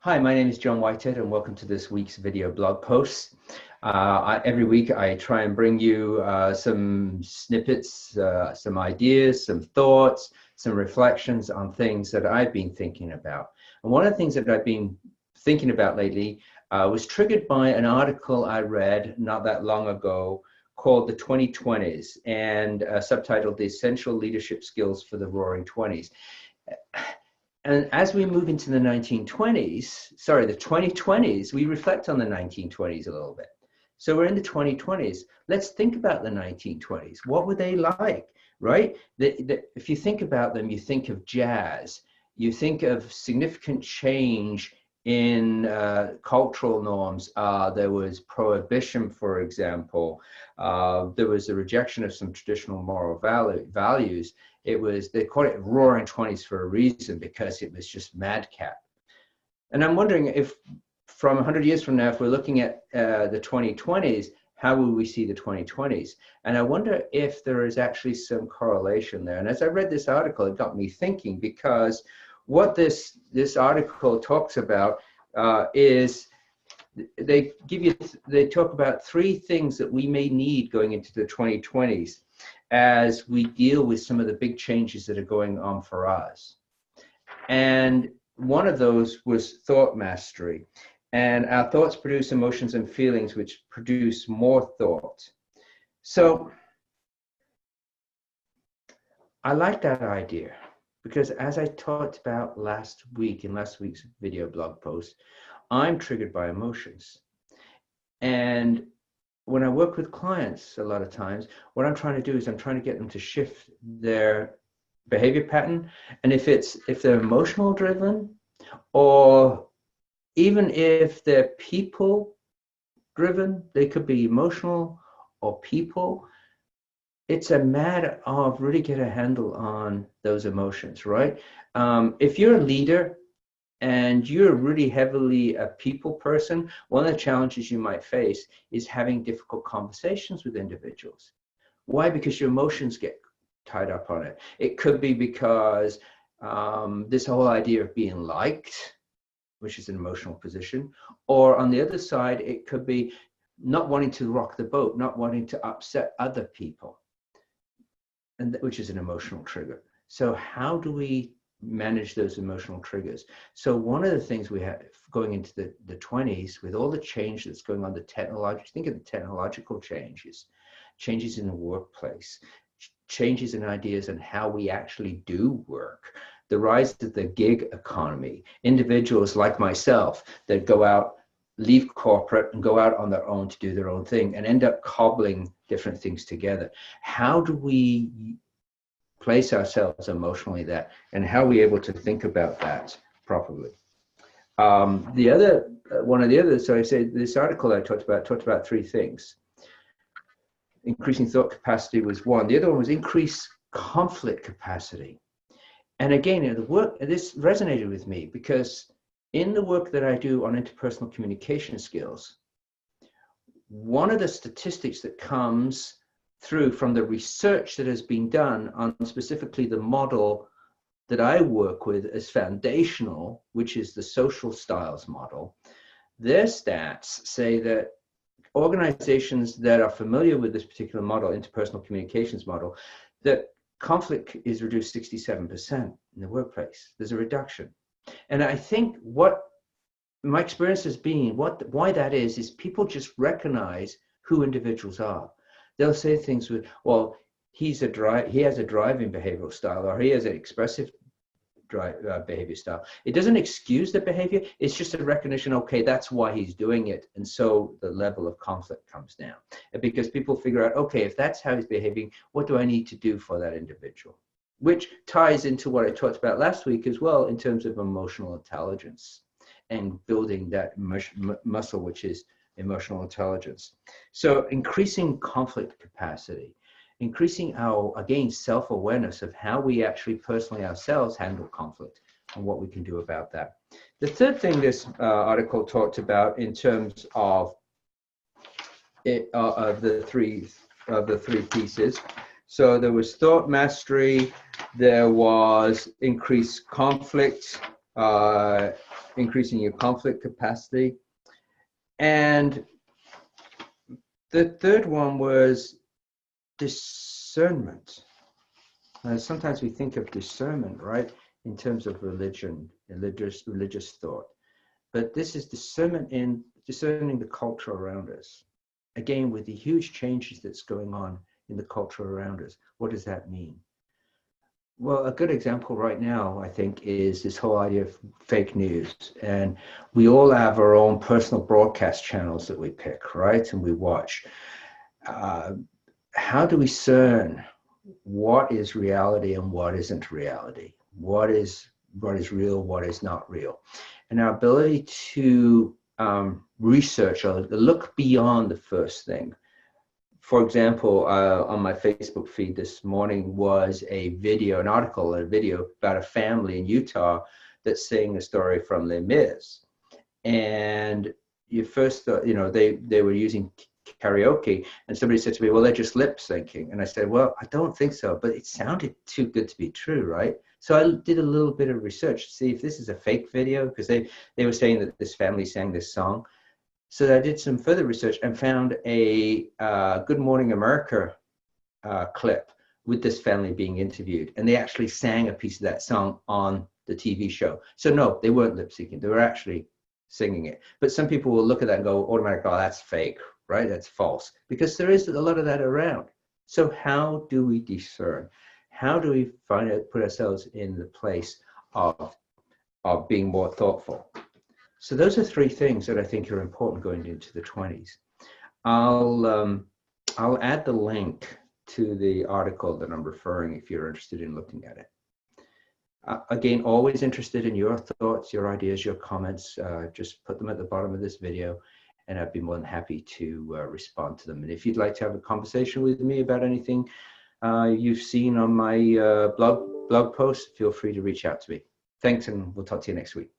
Hi, my name is John Whitehead and welcome to this week's video blog post. Every week I try and bring you some snippets, some ideas, some thoughts, some reflections on things that I've been thinking about. And one of the things that I've been thinking about lately was triggered by an article I read not that long ago called the 2020's and subtitled The Essential Leadership Skills for the Roaring 20's. And as we move into the 2020's, we reflect on the 1920's a little bit. So we're in the 2020's. Let's think about the 1920's. What were they like, right? If you think about them, you think of jazz, you think of significant change in cultural norms. There was prohibition, for example. There was a rejection of some traditional moral values. They called it Roaring 20's for a reason, because it was just madcap. And I'm wondering if from 100 years from now, if we're looking at the 2020's, how will we see the 2020's? And I wonder if there is actually some correlation there. And as I read this article, it got me thinking, because what this article talks about is they talk about three things that we may need going into the 2020's as we deal with some of the big changes that are going on for us. And one of those was thought mastery. And our thoughts produce emotions and feelings, which produce more thought. So I like that idea, because as I talked about last week in last week's video blog post, I'm triggered by emotions. And when I work with clients, a lot of times, what I'm trying to do is I'm trying to get them to shift their behavior pattern. And if they're emotional driven, or even if they're people driven, they could be emotional or people. It's a matter of really get a handle on those emotions, right? If you're a leader and you're really heavily a people person, one of the challenges you might face is having difficult conversations with individuals. Why? Because your emotions get tied up on it. It could be because this whole idea of being liked, which is an emotional position, or on the other side, it could be not wanting to rock the boat, not wanting to upset other people, and which is an emotional trigger. So how do we manage those emotional triggers? So one of the things we have going into the 20's, with all the change that's going on, think of the technological changes in the workplace, changes in ideas and how we actually do work, the rise of the gig economy, individuals like myself that go out, leave corporate and go out on their own to do their own thing and end up cobbling different things together. How do we place ourselves emotionally there, and how are we able to think about that properly? So I said this article I talked about three things. Increasing thought capacity was one. The other one was increase conflict capacity. And again, this resonated with me, because in the work that I do on interpersonal communication skills, one of the statistics that comes through from the research that has been done on specifically the model that I work with as foundational, which is the social styles model, their stats say that organizations that are familiar with this particular model, interpersonal communications model, that conflict is reduced 67% in the workplace. There's a reduction. And I think what my experience has been, why that is people just recognize who individuals are. They'll say things with, well, he has a driving behavioral style, or he has an expressive behavior style. It doesn't excuse the behavior. It's just a recognition, okay, that's why he's doing it. And so the level of conflict comes down, because people figure out, okay, if that's how he's behaving, what do I need to do for that individual? Which ties into what I talked about last week as well, in terms of emotional intelligence and building that muscle, which is emotional intelligence. So increasing conflict capacity, increasing our, again, self-awareness of how we actually personally ourselves handle conflict and what we can do about that. The third thing this article talked about in terms of the three pieces. So there was thought mastery, there was increased conflict increasing your conflict capacity. And the third one was discernment. Sometimes we think of discernment, right, in terms of religion, religious thought. But this is discernment in discerning the culture around us. Again, with the huge changes that's going on in the culture around us, what does that mean? Well, a good example right now, I think, is this whole idea of fake news. And we all have our own personal broadcast channels that we pick, right? And we watch. How do we discern what is reality and what isn't reality? What is real, what is not real? And our ability to research or look beyond the first thing. For example, on my Facebook feed this morning was a video, an article, a video about a family in Utah that's saying a story from Les Mis. And you first thought, you know, they were using karaoke, and somebody said to me, well, they're just lip syncing. And I said, well, I don't think so, but it sounded too good to be true, right? So I did a little bit of research to see if this is a fake video, because they were saying that this family sang this song. So I did some further research and found a Good Morning America clip with this family being interviewed. And they actually sang a piece of that song on the TV show. So no, they weren't lip syncing. They were actually singing it. But some people will look at that and go automatically, oh, that's fake, right? That's false. Because there is a lot of that around. So how do we discern? How do we put ourselves in the place of being more thoughtful? So those are three things that I think are important going into the 20s. I'll add the link to the article that I'm referring if you're interested in looking at it. Again, always interested in your thoughts, your ideas, your comments. Just put them at the bottom of this video, and I'd be more than happy to respond to them. And if you'd like to have a conversation with me about anything you've seen on my blog post, feel free to reach out to me. Thanks, and we'll talk to you next week.